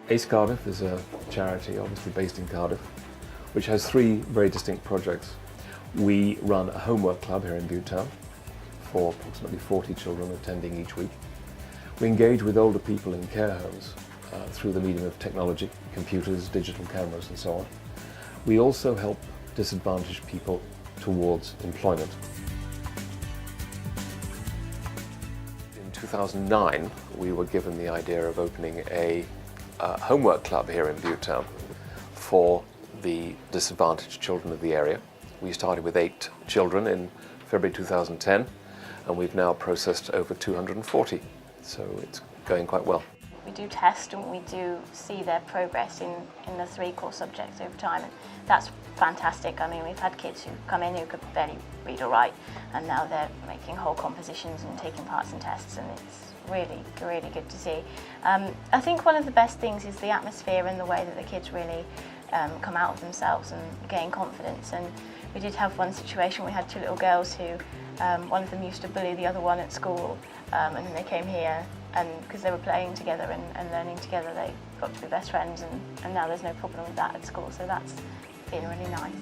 Ace Cardiff is a charity obviously based in Cardiff, which has three very distinct projects. We run a homework club here in Butetown for approximately 40 children attending each week. We engage with older people in care homes through the medium of technology, computers, digital cameras and so on. We also help disadvantaged people towards employment. In 2009, we were given the idea of opening a homework club here in Butetown for the disadvantaged children of the area. We started with 8 children in February 2010, and we've now processed over 240, so it's going quite well. We do test and we do see their progress in the 3 core subjects over time, and that's fantastic. I mean, we've had kids who come in who could barely read or write, and now they're making whole compositions and taking parts in tests, and it's really, really good to see. I think one of the best things is the atmosphere and the way that the kids really come out of themselves and gain confidence. And we did have one situation, we had 2 little girls who, one of them used to bully the other one at school, and then they came here, and because they were playing together and learning together, they got to be best friends, and now there's no problem with that at school, so that's been really nice.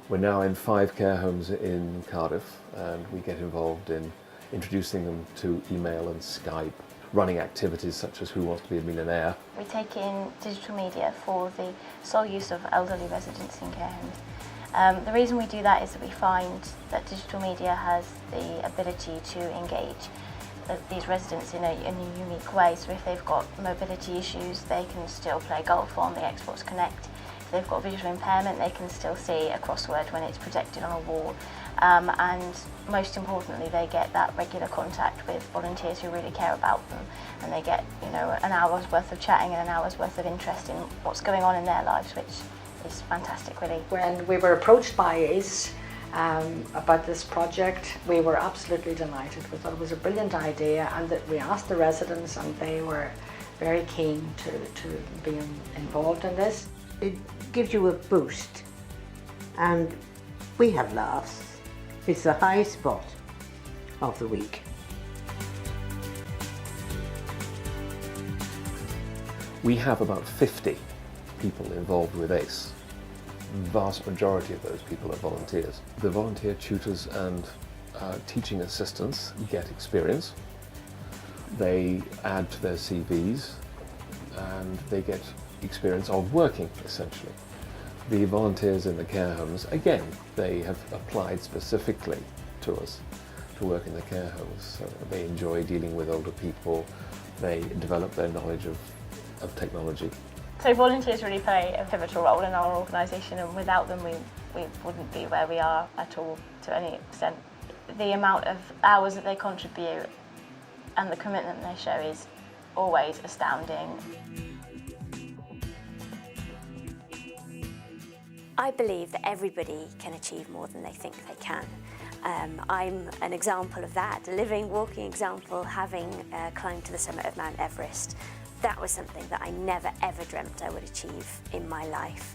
We're now in 5 care homes in Cardiff, and we get involved in introducing them to email and Skype, running activities such as Who Wants to Be a Millionaire. We take in digital media for the sole use of elderly residents in care homes. The reason we do that is that we find that digital media has the ability to engage these residents in a unique way. So if they've got mobility issues, they can still play golf on the Xbox Connect. If they've got visual impairment, they can still see a crossword when it's projected on a wall. And most importantly, they get that regular contact with volunteers who really care about them, and they get, you know, an hour's worth of chatting and an hour's worth of interest in what's going on in their lives, which is fantastic, really. When we were approached by ACE about this project, we were absolutely delighted. We thought it was a brilliant idea, and that we asked the residents, and they were very keen to be involved in this. It gives you a boost, and we have laughs. It's the high spot of the week. We have about 50 people involved with ACE. The vast majority of those people are volunteers. The volunteer tutors and teaching assistants get experience. They add to their CVs, and they get experience of working, essentially. The volunteers in the care homes, again, they have applied specifically to us to work in the care homes. So they enjoy dealing with older people, they develop their knowledge of technology. So volunteers really play a pivotal role in our organisation, and without them we wouldn't be where we are at all to any extent. The amount of hours that they contribute and the commitment they show is always astounding. I believe that everybody can achieve more than they think they can. I'm an example of that, a living, walking example, having climbed to the summit of Mount Everest. That was something that I never ever dreamt I would achieve in my life.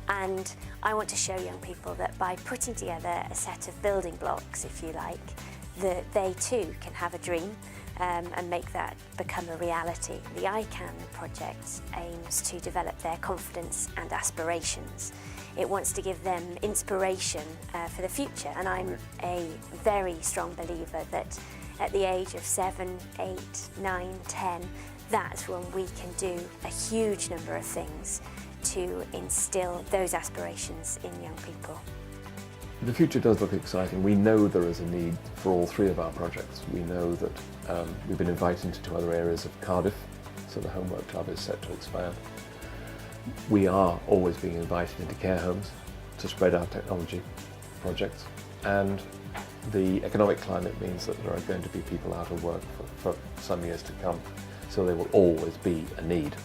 And I want to show young people that by putting together a set of building blocks, if you like, that they too can have a dream and make that become a reality. The I Can project aims to develop their confidence and aspirations. It wants to give them inspiration for the future, and I'm a very strong believer that at the age of 7, 8, 9, 10, that's when we can do a huge number of things to instill those aspirations in young people. The future does look exciting. We know there is a need for all 3 of our projects. We know that we've been invited into 2 other areas of Cardiff, so the homework club is set to expand. We are always being invited into care homes to spread our technology projects, and the economic climate means that there are going to be people out of work for some years to come, so there will always be a need.